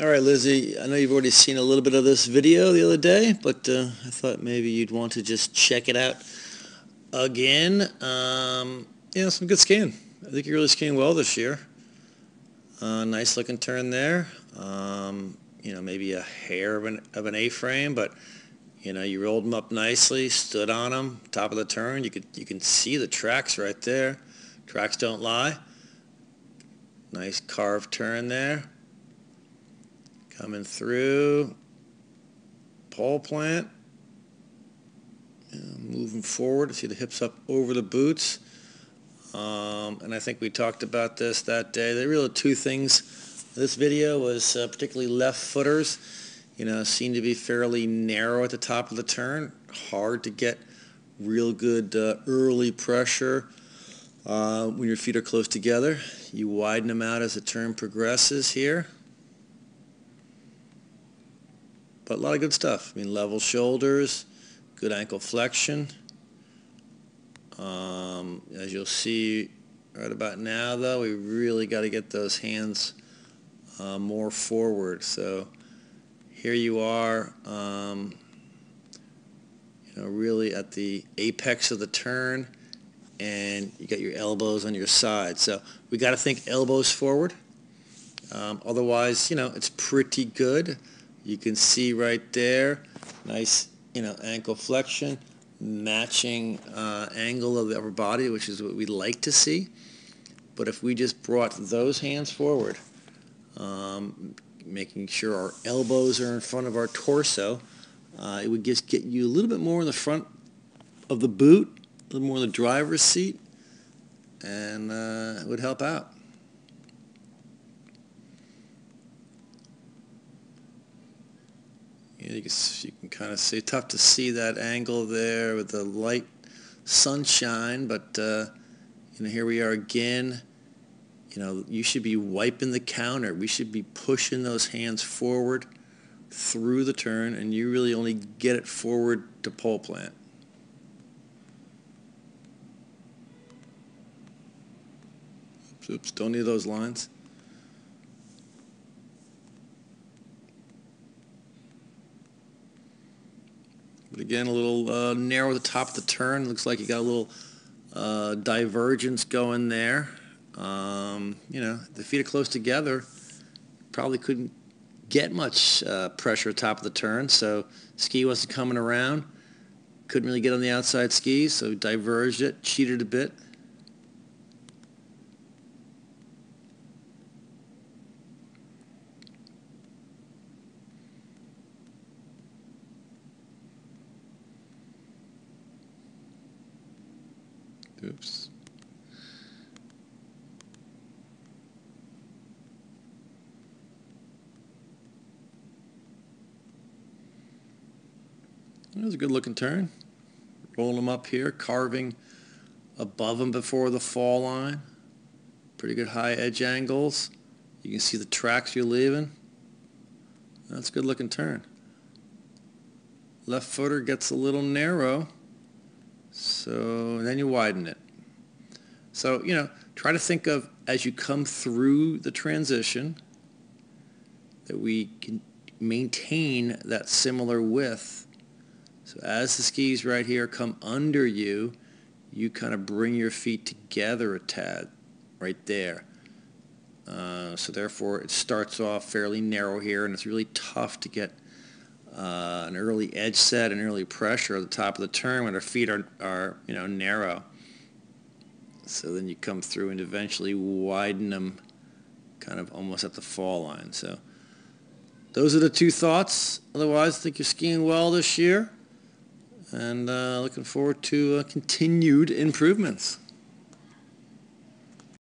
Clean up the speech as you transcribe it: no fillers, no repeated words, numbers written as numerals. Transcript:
All right, Lizzie, I know you've already seen a little bit of this video the other day, but I thought maybe you'd want to just check it out again. Some good skiing. I think you're really skiing well this year. Nice looking turn there. Maybe a hair of an A-frame, but you rolled them up nicely, stood on them, top of the turn. You can see the tracks right there. Tracks don't lie. Nice carved turn there. Coming through, pole plant, moving forward. See the hips up over the boots. And I think we talked about this that day. There were really two things. This video was particularly left footers. Seemed to be fairly narrow at the top of the turn. Hard to get real good early pressure when your feet are close together. You widen them out as the turn progresses here. But a lot of good stuff. Level shoulders, good ankle flexion. As you'll see right about now, though, we really got to get those hands more forward. So here you are, really at the apex of the turn, and you got your elbows on your side. So we got to think elbows forward. Otherwise, it's pretty good. You can see right there, nice, ankle flexion, matching angle of the upper body, which is what we like to see. But if we just brought those hands forward, making sure our elbows are in front of our torso, it would just get you a little bit more in the front of the boot, a little more in the driver's seat, and it would help out. You can kind of see, tough to see that angle there with the light sunshine, but here we are again. You should be wiping the counter. We should be pushing those hands forward through the turn, and you really only get it forward to pole plant. Oops, don't need those lines. But again, a little narrow at the top of the turn. Looks like you got a little divergence going there. The feet are close together. Probably couldn't get much pressure at the top of the turn, so ski wasn't coming around. Couldn't really get on the outside skis, so diverged it, cheated a bit. Oops. That was a good looking turn. Rolling them up here, carving above them before the fall line. Pretty good high edge angles. You can see the tracks you're leaving. That's a good looking turn. Left footer gets a little narrow. So then you widen it. So, try to think of, as you come through the transition, that we can maintain that similar width. So as the skis right here come under you, you kind of bring your feet together a tad right there. So therefore it starts off fairly narrow here, and it's really tough to get an early edge set and early pressure at the top of the turn when our feet are narrow. So then you come through and eventually widen them kind of almost at the fall line. So those are the two thoughts. Otherwise, I think you're skiing well this year, and looking forward to continued improvements.